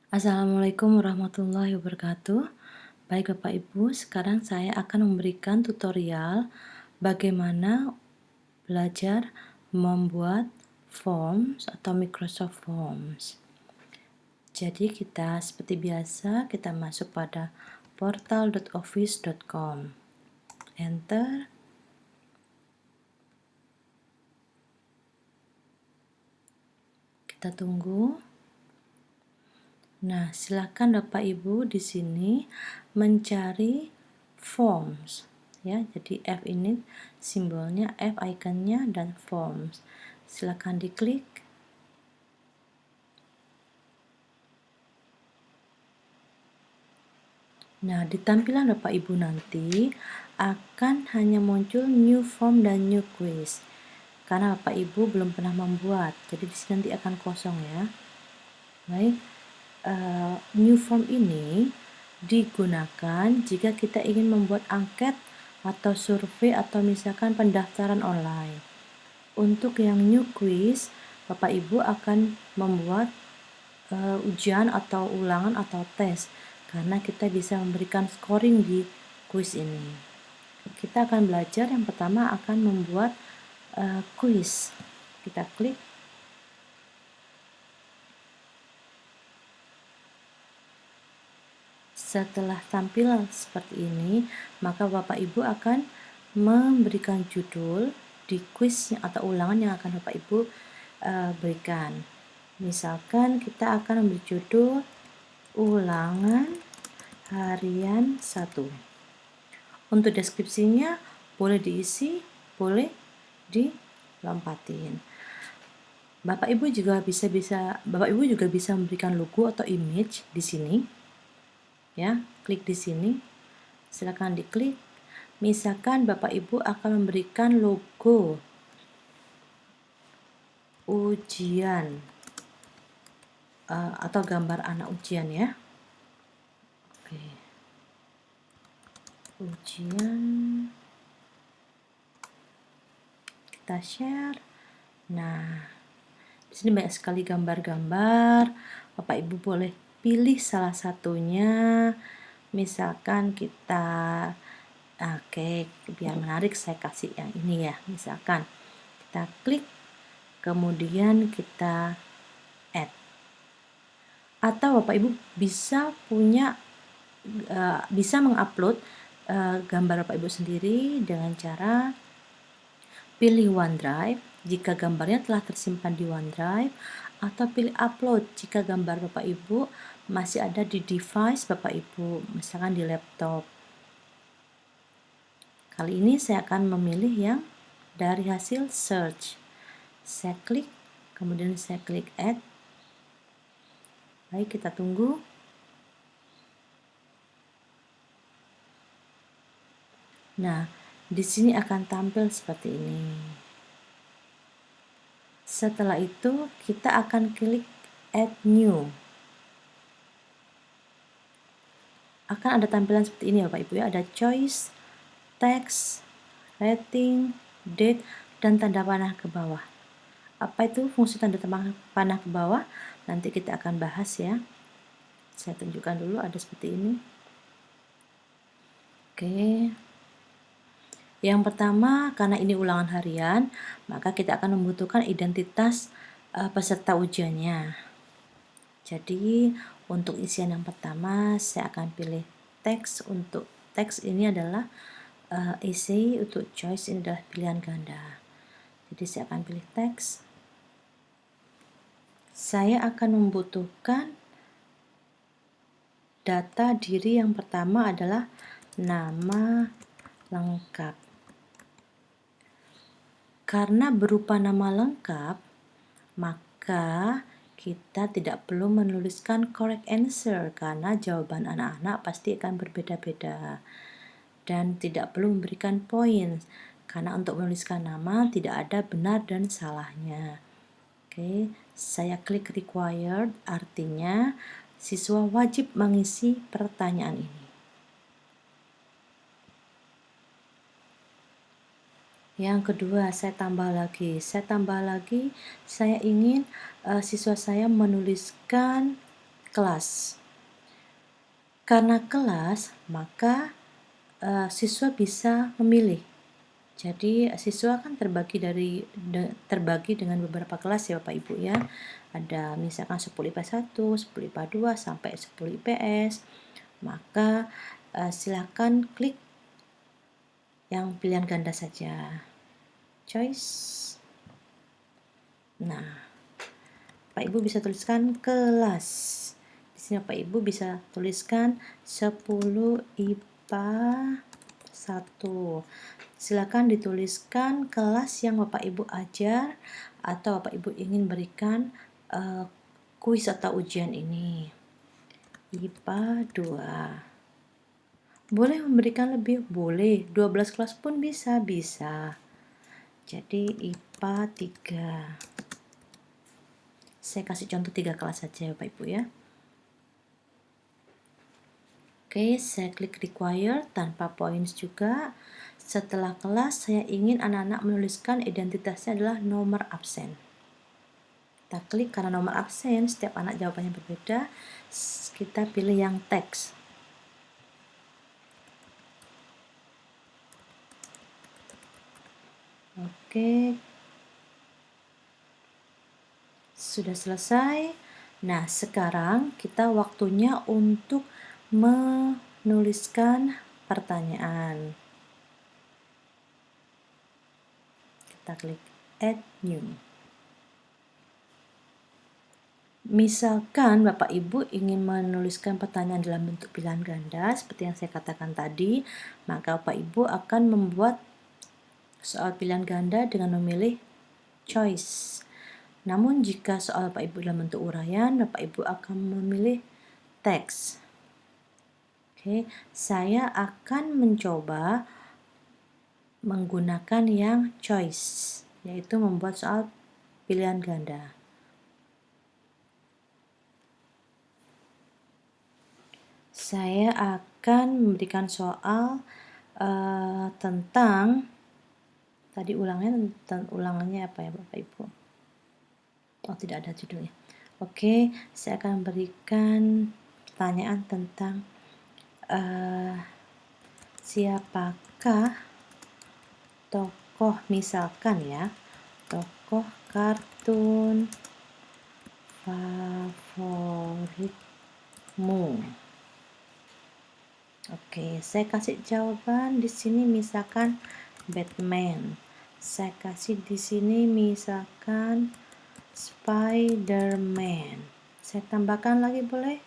Assalamualaikum warahmatullahi wabarakatuh. Baik Bapak Ibu, sekarang saya akan memberikan tutorial bagaimana belajar membuat forms atau Microsoft Forms. Jadi kita seperti biasa kita masuk pada portal.office.com. Enter. Kita tunggu. Nah, silakan Bapak Ibu di sini mencari forms ya. Jadi F ini simbolnya, F ikonnya dan forms. Silakan diklik. Nah, di tampilan Bapak Ibu nanti akan hanya muncul new form dan new quiz. Karena Bapak Ibu belum pernah membuat, jadi di sini nanti akan kosong ya. Baik. New form ini digunakan jika kita ingin membuat angket atau survei atau misalkan pendaftaran online. Untuk yang new quiz, Bapak Ibu akan membuat ujian atau ulangan atau tes karena kita bisa memberikan scoring di quiz ini. Kita akan belajar yang pertama akan membuat quiz. Kita klik. Setelah tampil seperti ini, maka Bapak Ibu akan memberikan judul di quiz atau ulangan yang akan Bapak Ibu berikan. Misalkan kita akan memberi judul ulangan harian 1. Untuk deskripsinya boleh diisi, boleh dilompatin. Bapak Ibu juga bisa memberikan logo atau image di sini. Ya, klik di sini. Silakan diklik. Misalkan Bapak Ibu akan memberikan logo ujian atau gambar anak ujian ya. Oke. Ujian. Kita share. Nah, di sini banyak sekali gambar-gambar. Bapak Ibu boleh pilih salah satunya. Misalkan kita biar menarik saya kasih yang ini ya. Misalkan kita klik, kemudian kita add. Atau Bapak Ibu bisa mengupload gambar Bapak Ibu sendiri dengan cara pilih OneDrive jika gambarnya telah tersimpan di OneDrive, atau pilih upload jika gambar Bapak Ibu masih ada di device Bapak Ibu, misalkan di laptop. Kali ini saya akan memilih yang dari hasil search. Saya klik, kemudian saya klik add. Baik, kita tunggu. Nah, di sini akan tampil seperti ini. Setelah itu, kita akan klik add new. Akan ada tampilan seperti ini Bapak Ibu ya, ada choice, text, rating, date, dan tanda panah ke bawah. Apa itu fungsi tanda panah ke bawah? Nanti kita akan bahas ya. Saya tunjukkan dulu, ada seperti ini. Oke. Yang pertama, karena ini ulangan harian, maka kita akan membutuhkan identitas peserta ujiannya. Jadi, untuk isian yang pertama, saya akan pilih teks. Untuk teks ini adalah essay, untuk choice ini adalah pilihan ganda. Jadi, saya akan pilih teks. Saya akan membutuhkan data diri yang pertama adalah nama lengkap. Karena berupa nama lengkap, maka kita tidak perlu menuliskan correct answer karena jawaban anak-anak pasti akan berbeda-beda. Dan tidak perlu memberikan points karena untuk menuliskan nama tidak ada benar dan salahnya. Oke, saya klik required, artinya siswa wajib mengisi pertanyaan ini. Yang kedua, saya tambah lagi, saya ingin siswa saya menuliskan kelas. Karena kelas, maka siswa bisa memilih. Jadi siswa kan terbagi dengan beberapa kelas ya Bapak Ibu ya. Ada misalkan 10 IPA 1, 10 IPA 2 sampai 10 IPS. Maka silakan klik yang pilihan ganda saja. Choice. Nah, Bapak Ibu bisa tuliskan kelas. Di sini Bapak Ibu bisa tuliskan 10 IPA 1. Silakan dituliskan kelas yang Bapak Ibu ajar atau Bapak Ibu ingin berikan kuis atau ujian ini. IPA 2. Boleh memberikan lebih? Boleh. 12 kelas pun bisa. Jadi IPA 3. Saya kasih contoh 3 kelas saja Bapak Ibu ya. Oke, saya klik require tanpa points juga. Setelah kelas, saya ingin anak-anak menuliskan identitasnya adalah nomor absen. Kita klik karena nomor absen, setiap anak jawabannya berbeda. Kita pilih yang teks. Oke. Sudah selesai. Nah, sekarang kita waktunya untuk menuliskan pertanyaan. Kita klik add new. Misalkan Bapak Ibu ingin menuliskan pertanyaan dalam bentuk pilihan ganda seperti yang saya katakan tadi, maka Bapak Ibu akan membuat soal pilihan ganda dengan memilih choice. Namun jika soal Bapak Ibu dalam bentuk uraian, Bapak Ibu akan memilih teks. Oke, saya akan mencoba menggunakan yang choice, yaitu membuat soal pilihan ganda. Saya akan memberikan soal tentang tadi ulangannya apa ya Bapak Ibu? Oh, tidak ada judulnya. Oke, saya akan berikan pertanyaan tentang siapakah tokoh, misalkan ya, tokoh kartun favoritmu. Oke, saya kasih jawaban di sini misalkan Batman. Saya kasih di sini misalkan Spider-Man. Saya tambahkan lagi boleh?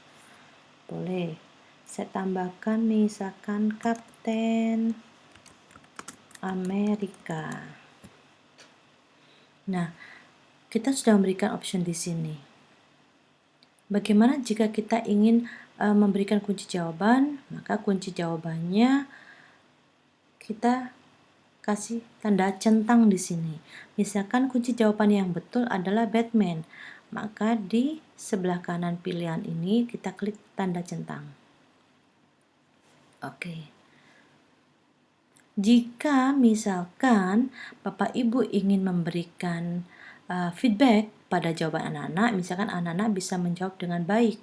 Boleh. Saya tambahkan misalkan Captain Amerika. Nah, kita sudah memberikan option di sini. Bagaimana jika kita ingin memberikan kunci jawaban? Maka kunci jawabannya kita kasih tanda centang di sini. Misalkan kunci jawaban yang betul adalah Batman, maka di sebelah kanan pilihan ini kita klik tanda centang. Oke. Jika misalkan Bapak Ibu ingin memberikan feedback pada jawaban anak-anak, misalkan anak-anak bisa menjawab dengan baik,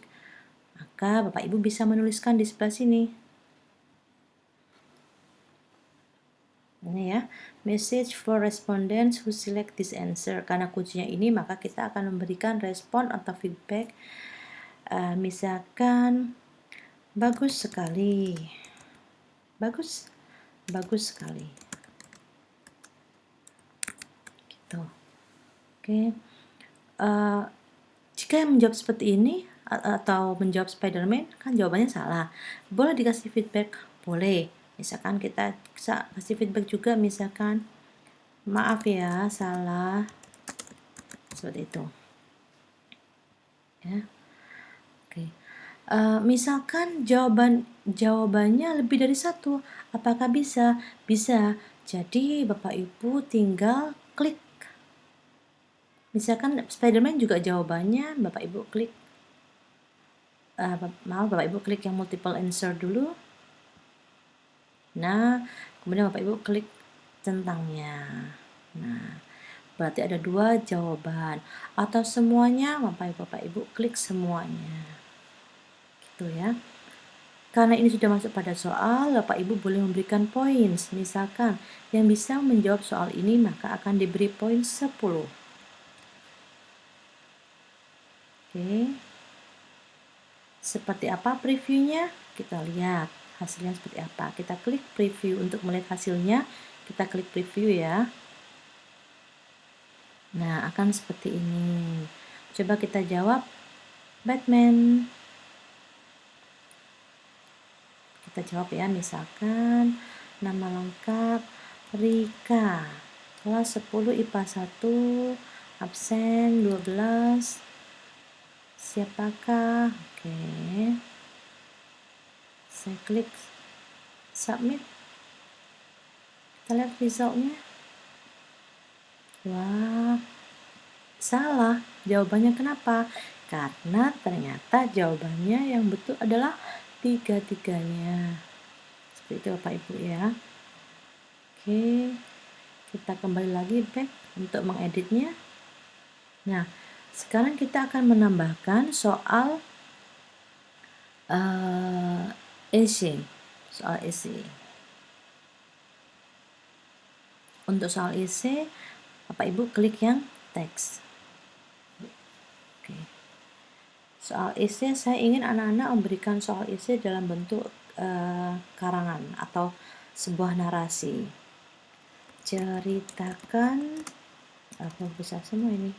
maka Bapak Ibu bisa menuliskan di sebelah sini. Ini ya, message for respondents who select this answer. Karena kuncinya ini, maka kita akan memberikan respon atau feedback. Misalkan, bagus sekali. Bagus sekali. Gitu. Oke. Jika yang menjawab seperti ini atau menjawab Spider-Man, kan jawabannya salah. Boleh dikasih feedback? Boleh. Misalkan kita bisa kasih feedback juga, misalkan maaf ya, salah. Seperti itu. Ya. Oke. Misalkan jawabannya lebih dari satu, apakah bisa? Bisa. Jadi Bapak Ibu tinggal klik. Misalkan Spider-Man juga jawabannya, Bapak Ibu klik. Bapak Ibu klik yang multiple answer dulu. Nah, kemudian Bapak Ibu klik centangnya. Nah, berarti ada 2 jawaban. Atau semuanya, Bapak Ibu klik semuanya. Tuh ya. Karena ini sudah masuk pada soal, Bapak Ibu boleh memberikan points. Misalkan yang bisa menjawab soal ini maka akan diberi poin 10. Oke. Seperti apa previewnya? Kita lihat hasilnya seperti apa. Kita klik preview untuk melihat hasilnya. Kita klik preview ya. Nah, akan seperti ini. Coba kita jawab Batman. Kita jawab ya, misalkan nama lengkap Rika, kelas 10 IPA 1, absen 12. Siapakah? Oke. Saya klik submit. Kita lihat resultnya. Wah, salah. Jawabannya kenapa? Karena ternyata jawabannya yang betul adalah tiga-tiganya. Seperti itu Bapak Ibu ya. Oke, kita kembali lagi back untuk mengeditnya. Nah, sekarang kita akan menambahkan soal essay. Soal essay. Untuk soal essay, Bapak Ibu klik yang teks. Oke. Soal essay, saya ingin anak-anak memberikan soal essay dalam bentuk karangan atau sebuah narasi. Ceritakan, apa besar semua ini?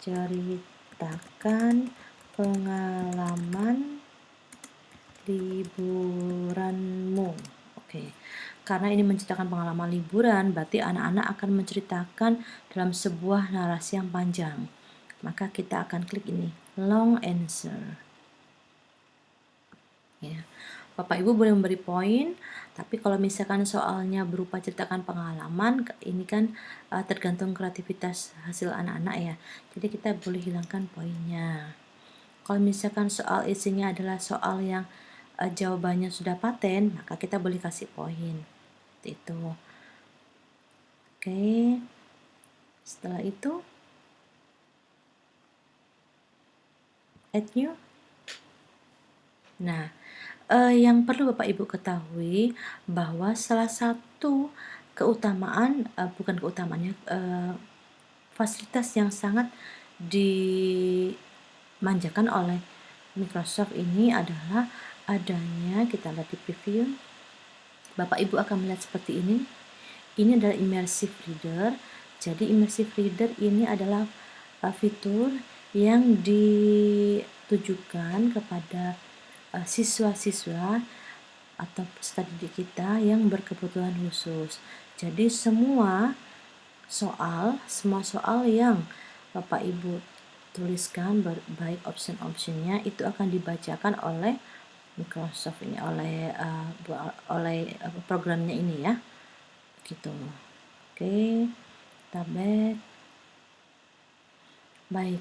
Ceritakan pengalaman liburanmu. Oke. Karena ini menceritakan pengalaman liburan, berarti anak-anak akan menceritakan dalam sebuah narasi yang panjang. Maka kita akan klik ini, long answer. Ya. Bapak Ibu boleh memberi poin, tapi kalau misalkan soalnya berupa ceritakan pengalaman, ini kan tergantung kreativitas hasil anak-anak ya. Jadi kita boleh hilangkan poinnya. Kalau misalkan soal isinya adalah soal yang jawabannya sudah paten, maka kita boleh kasih poin. Itu. Oke. Setelah itu add new. Nah, yang perlu Bapak Ibu ketahui bahwa salah satu keutamaan, bukan keutamaannya, fasilitas yang sangat dimanjakan oleh Microsoft ini adalah adanya, kita lihat di preview, Bapak Ibu akan melihat seperti ini. Ini adalah immersive reader. Jadi immersive reader ini adalah fitur yang ditujukan kepada siswa-siswa atau peserta didik kita yang berkebutuhan khusus. Jadi semua soal yang Bapak Ibu tuliskan, baik option-optionnya itu akan dibacakan oleh Microsoft ini, oleh programnya ini ya, gitu. Oke, kita back. Baik,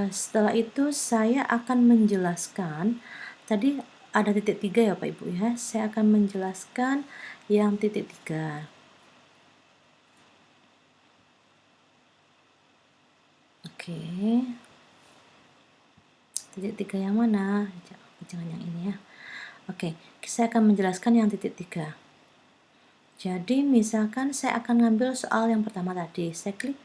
setelah itu saya akan menjelaskan, tadi ada titik 3 ya Pak Ibu ya, saya akan menjelaskan yang titik 3. Oke, titik 3 yang mana? Jangan yang ini ya. Oke, saya akan menjelaskan yang titik 3. Jadi misalkan saya akan ngambil soal yang pertama tadi, saya klik.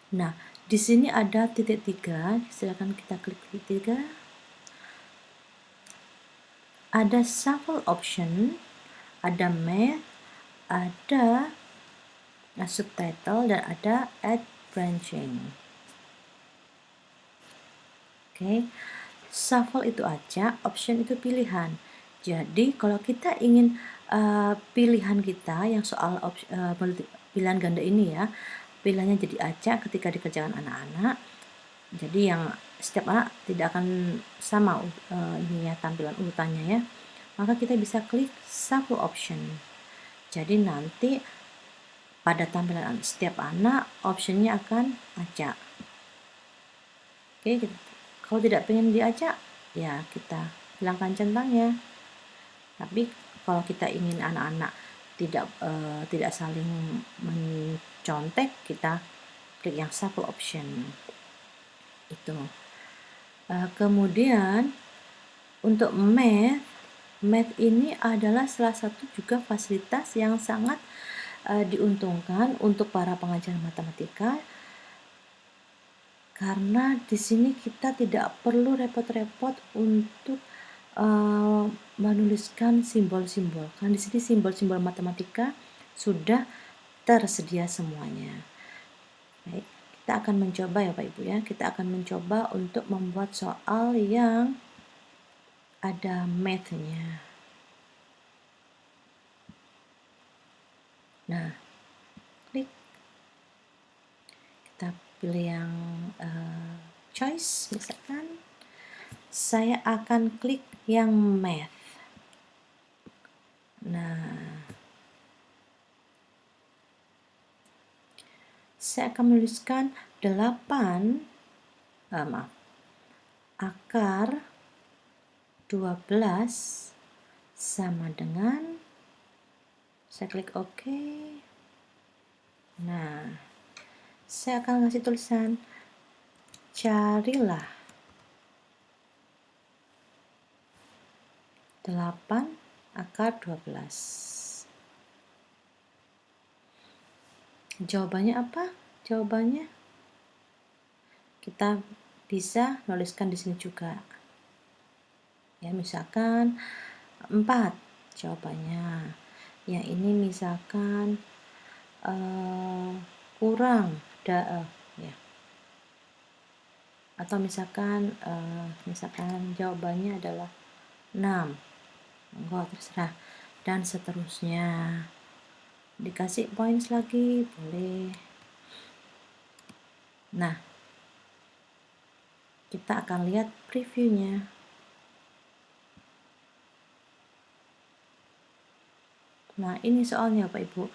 Nah, di sini ada titik 3, silakan kita klik titik 3. Ada shuffle option, ada math, ada subtitle, dan ada add branching. Oke, shuffle itu acak, option itu pilihan. Jadi kalau kita ingin pilihan kita yang soal pilihan ganda ini ya, pilihannya jadi acak ketika dikerjakan anak-anak. Jadi yang setiap anak tidak akan sama ini ya, tampilan urutannya ya. Maka kita bisa klik shuffle option. Jadi nanti pada tampilan setiap anak optionnya akan acak. Oke, kalau tidak pengen diacak ya kita hilangkan centangnya. Tapi kalau kita ingin anak-anak tidak saling mencontek, kita klik yang shuffle option itu. Kemudian untuk math ini adalah salah satu juga fasilitas yang sangat diuntungkan untuk para pengajar matematika, karena di sini kita tidak perlu repot-repot untuk menuliskan simbol-simbol. Karena di sini simbol-simbol matematika sudah tersedia semuanya. Baik, kita akan mencoba ya Pak Ibu ya. Kita akan mencoba untuk membuat soal yang ada math-nya. Nah, klik. Kita pilih yang choice, misalkan. Saya akan klik yang math. Nah, saya akan menuliskan 8, akar 12 sama dengan, saya klik OK. Nah, saya akan kasih tulisan, carilah 8 akar 12. Jawabannya apa? Jawabannya kita bisa nuliskan di sini juga. Ya, misalkan 4 jawabannya. Yang ini misalkan kurang ya. Atau misalkan jawabannya adalah 6. Enggak, terserah. Dan seterusnya. Dikasih points lagi, boleh. Nah, kita akan lihat previewnya. Nah, ini soalnya Pak Ibu.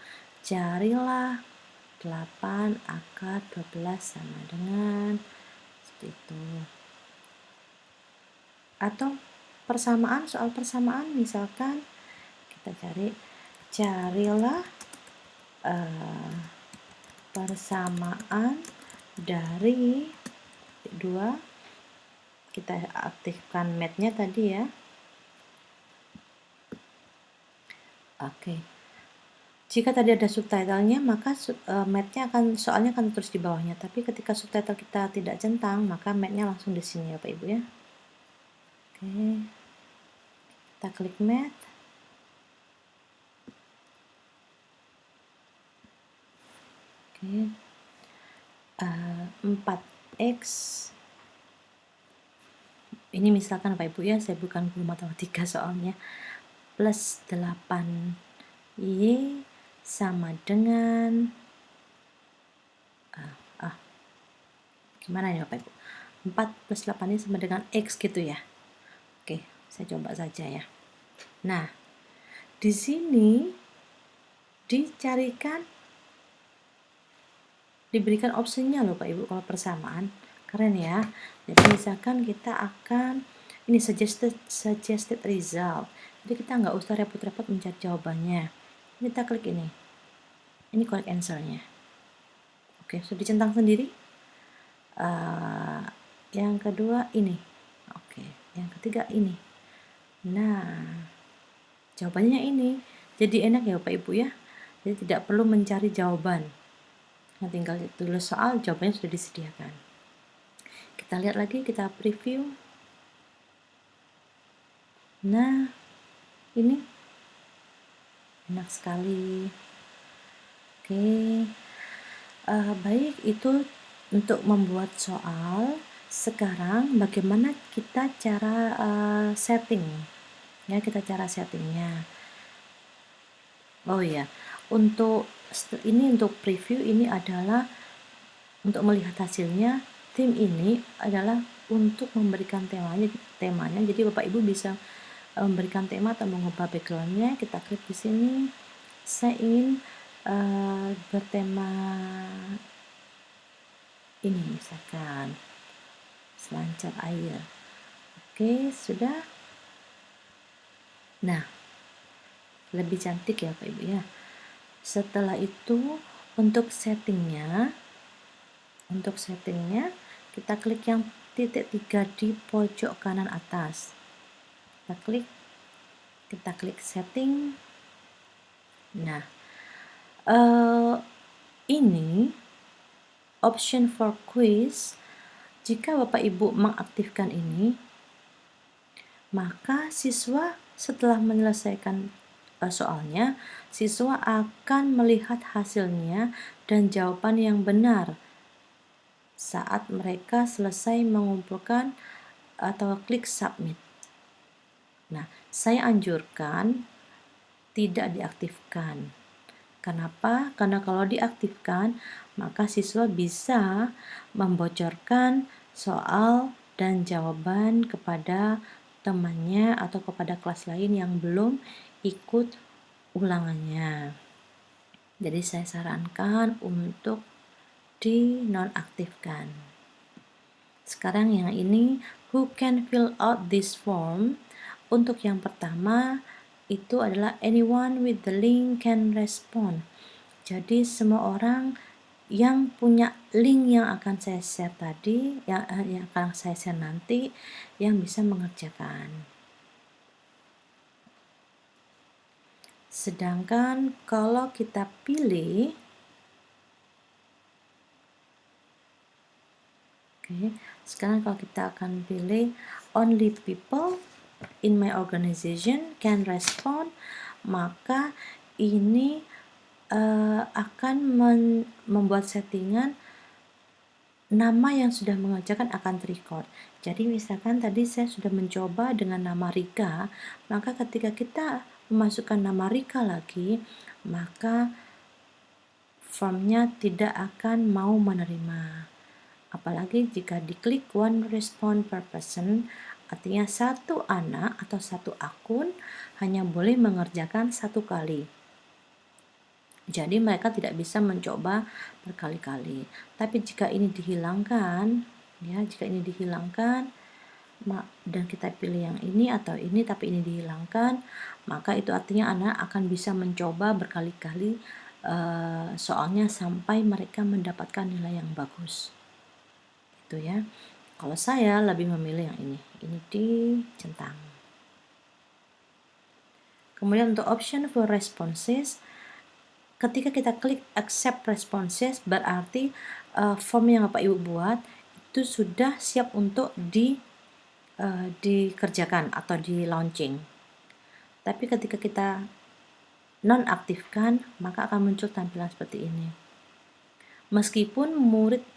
Carilah 8 akar 12 sama dengan seperti itu. Atau persamaan, soal persamaan misalkan kita carilah persamaan dari 2. Kita aktifkan math-nya tadi ya. Oke. Jika tadi ada subtitlenya, maka math-nya soalnya akan terus di bawahnya. Tapi ketika subtitle kita tidak centang, maka math-nya langsung di sini ya Pak Ibu ya. Oke. Kita klik math. Oke. 4x. Ini misalkan Pak Ibu ya, saya bukan guru matematika soalnya. Plus 8y sama dengan gimana ya Pak Ibu? 4 plus 8y sama dengan x gitu ya. Oke, saya coba saja ya. Nah, di sini diberikan opsinya loh Pak Ibu kalau persamaan. Keren ya. Jadi misalkan kita akan ini suggested result. Jadi kita nggak usah repot-repot mencari jawabannya. Kita klik ini. Ini correct answer-nya. Oke, sudah dicentang sendiri. Yang kedua ini. Oke, yang ketiga ini. Nah, jawabannya ini. Jadi enak ya Pak Ibu ya. Jadi tidak perlu mencari jawaban. Nah, tinggal tulis soal, jawabannya sudah disediakan. Kita lihat lagi, kita preview. Nah, ini enak sekali. Oke. Baik, itu untuk membuat soal. Sekarang bagaimana kita cara setting ya, kita cara settingnya. Oh iya, untuk preview ini adalah untuk melihat hasilnya. Tim ini adalah untuk memberikan temanya. Jadi Bapak Ibu bisa memberikan tema atau mengubah backgroundnya. Kita klik di sini. Saya ingin bertema ini misalkan selancar air. Oke, sudah. Nah, lebih cantik ya Pak Ibu ya. Setelah itu untuk settingnya kita klik yang titik 3 di pojok kanan atas. Kita klik setting. Nah, ini option for quiz. Jika Bapak Ibu mengaktifkan ini, maka siswa setelah menyelesaikan soalnya, siswa akan melihat hasilnya dan jawaban yang benar saat mereka selesai mengumpulkan atau klik submit. Nah, saya anjurkan tidak diaktifkan. Kenapa? Karena kalau diaktifkan, maka siswa bisa membocorkan soal dan jawaban kepada temannya atau kepada kelas lain yang belum ikut ulangannya. Jadi saya sarankan untuk dinonaktifkan. Sekarang yang ini, who can fill out this form? Untuk yang pertama itu adalah anyone with the link can respond. Jadi semua orang yang punya link yang akan saya share tadi, yang akan saya share nanti, yang bisa mengerjakan. Sedangkan kalau kita pilih, sekarang kalau kita akan pilih only people in my organization can respond, maka ini akan membuat settingan nama yang sudah mengerjakan akan record. Jadi misalkan tadi saya sudah mencoba dengan nama Rika, maka ketika kita memasukkan nama Rika lagi, maka formnya tidak akan mau menerima. Apalagi jika diklik one response per person, artinya satu anak atau satu akun hanya boleh mengerjakan satu kali. Jadi mereka tidak bisa mencoba berkali-kali. Tapi jika ini dihilangkan, jika ini dihilangkan dan kita pilih yang ini atau ini tapi ini dihilangkan, maka itu artinya anak akan bisa mencoba berkali-kali soalnya sampai mereka mendapatkan nilai yang bagus. Itu ya. Kalau saya lebih memilih yang ini dicentang. Kemudian untuk option for responses, ketika kita klik accept responses, berarti form yang Bapak Ibu buat itu sudah siap untuk dikerjakan atau di launching. Tapi ketika kita nonaktifkan, maka akan muncul tampilan seperti ini. Meskipun murid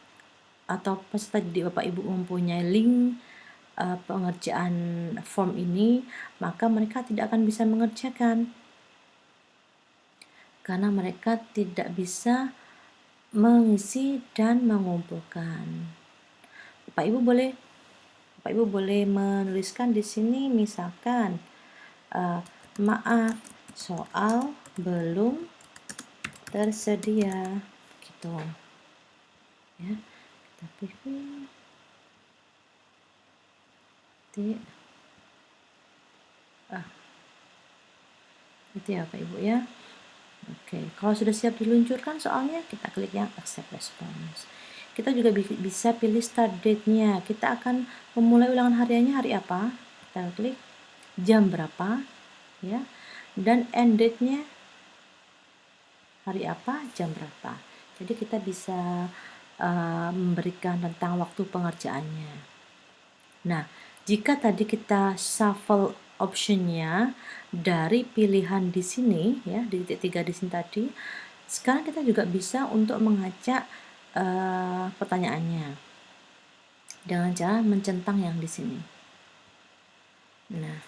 atau peserta didik Bapak Ibu mempunyai link pengerjaan form ini, maka mereka tidak akan bisa mengerjakan karena mereka tidak bisa mengisi dan mengumpulkan. Bapak Ibu boleh menuliskan di sini misalkan maaf, soal belum tersedia gitu. Ya, kita pilih itu ya Bapak Ibu ya. Oke, kalau sudah siap diluncurkan soalnya, kita klik yang accept response. Kita juga bisa pilih start date-nya. Kita akan memulai ulangan hariannya hari apa? Kita klik jam berapa, ya. Dan end date-nya hari apa, jam berapa. Jadi kita bisa memberikan tentang waktu pengerjaannya. Nah, jika tadi kita shuffle optionnya dari pilihan di sini ya, di titik 3 di sini tadi, sekarang kita juga bisa untuk mengacak pertanyaannya dengan cara mencentang yang di sini. Nah,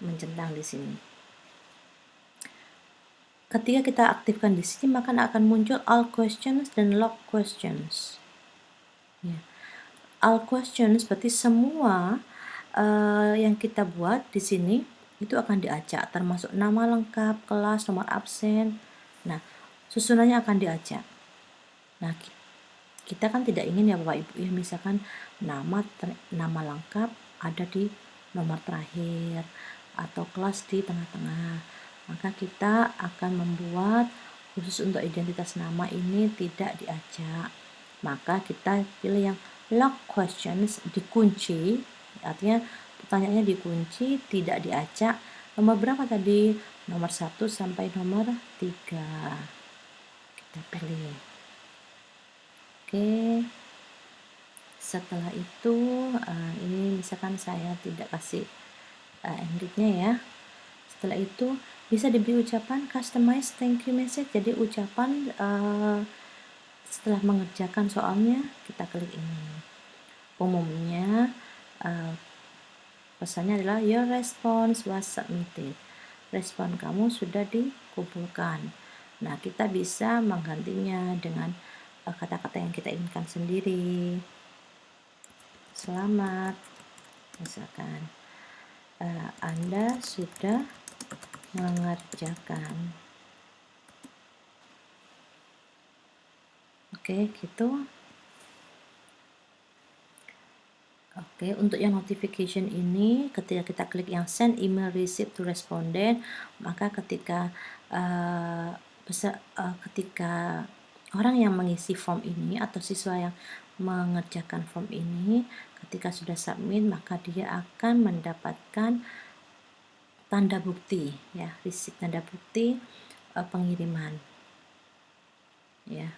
mencentang di sini. Ketika kita aktifkan di sini, maka akan muncul all questions dan log questions. Ya. All questions berarti semua yang kita buat di sini itu akan diacak, termasuk nama lengkap, kelas, nomor absen. Nah, susunannya akan diacak. Nah, kita kan tidak ingin ya Bapak Ibu ya, misalkan nama lengkap ada di nomor terakhir atau kelas di tengah-tengah. Maka kita akan membuat khusus untuk identitas nama ini tidak diacak. Maka kita pilih yang Lock questions dikunci, artinya pertanyaannya dikunci, tidak diacak. Nomor berapa tadi? Nomor 1 sampai nomor 3. Kita pilih. Oke. Setelah itu ini misalkan saya tidak kasih endingnya ya. Setelah itu bisa diberi ucapan customize thank you message. Jadi ucapan setelah mengerjakan soalnya kita klik ini. Umumnya pesannya adalah your response was submitted. Respon kamu sudah dikumpulkan. Nah, kita bisa menggantinya dengan kata-kata yang kita inginkan sendiri. Selamat, misalkan Anda sudah mengerjakan. Oke, gitu. Oke, untuk yang notification ini, ketika kita klik yang send email receipt to respondent, maka ketika ketika orang yang mengisi form ini atau siswa yang mengerjakan form ini, ketika sudah submit, maka dia akan mendapatkan tanda bukti, ya, receipt tanda bukti pengiriman, ya,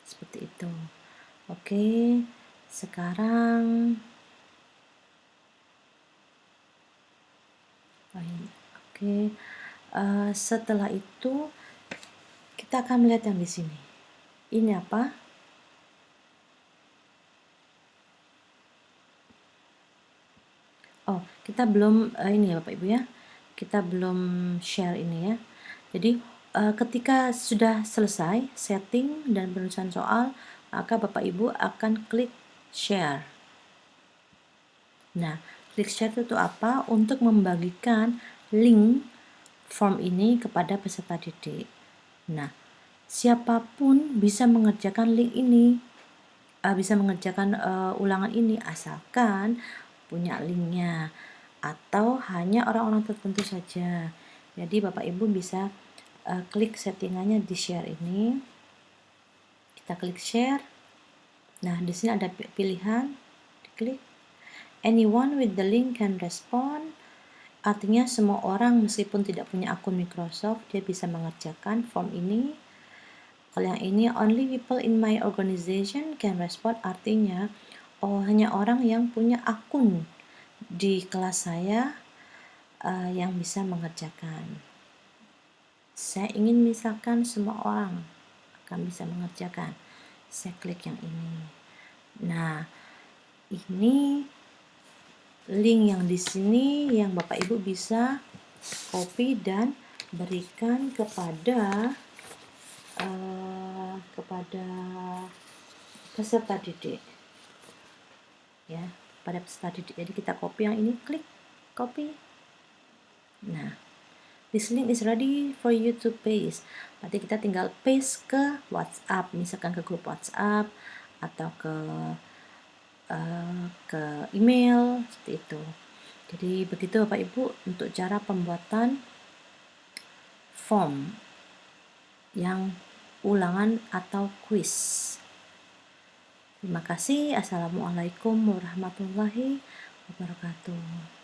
seperti itu. Oke, sekarang oke, setelah itu kita akan melihat yang di sini. Ini apa? Oh, kita belum ini ya Bapak Ibu ya. Kita belum share ini ya. Jadi ketika sudah selesai setting dan penulisan soal, maka Bapak Ibu akan klik share. Nah, klik share itu apa? Untuk membagikan link form ini kepada peserta didik. Nah, siapapun bisa mengerjakan link ini, bisa mengerjakan ulangan ini asalkan punya linknya atau hanya orang-orang tertentu saja. Jadi Bapak Ibu bisa klik settingannya di share ini. Kita klik share. Nah, di sini ada pilihan, klik anyone with the link can respond. Artinya semua orang meskipun tidak punya akun Microsoft, dia bisa mengerjakan form ini. Kalau yang ini only people in my organization can respond, artinya hanya orang yang punya akun di kelas saya yang bisa mengerjakan. Saya ingin misalkan semua orang akan bisa mengerjakan. Saya klik yang ini. Nah, ini link yang di sini yang Bapak Ibu bisa copy dan berikan kepada peserta didik, ya, pada peserta didik. Jadi kita copy yang ini, klik copy. Nah, this link is ready for you to paste. Berarti kita tinggal paste ke WhatsApp, misalkan ke grup WhatsApp atau ke email, seperti itu. Jadi begitu Bapak Ibu untuk cara pembuatan form yang ulangan atau quiz. Terima kasih. Assalamualaikum warahmatullahi wabarakatuh.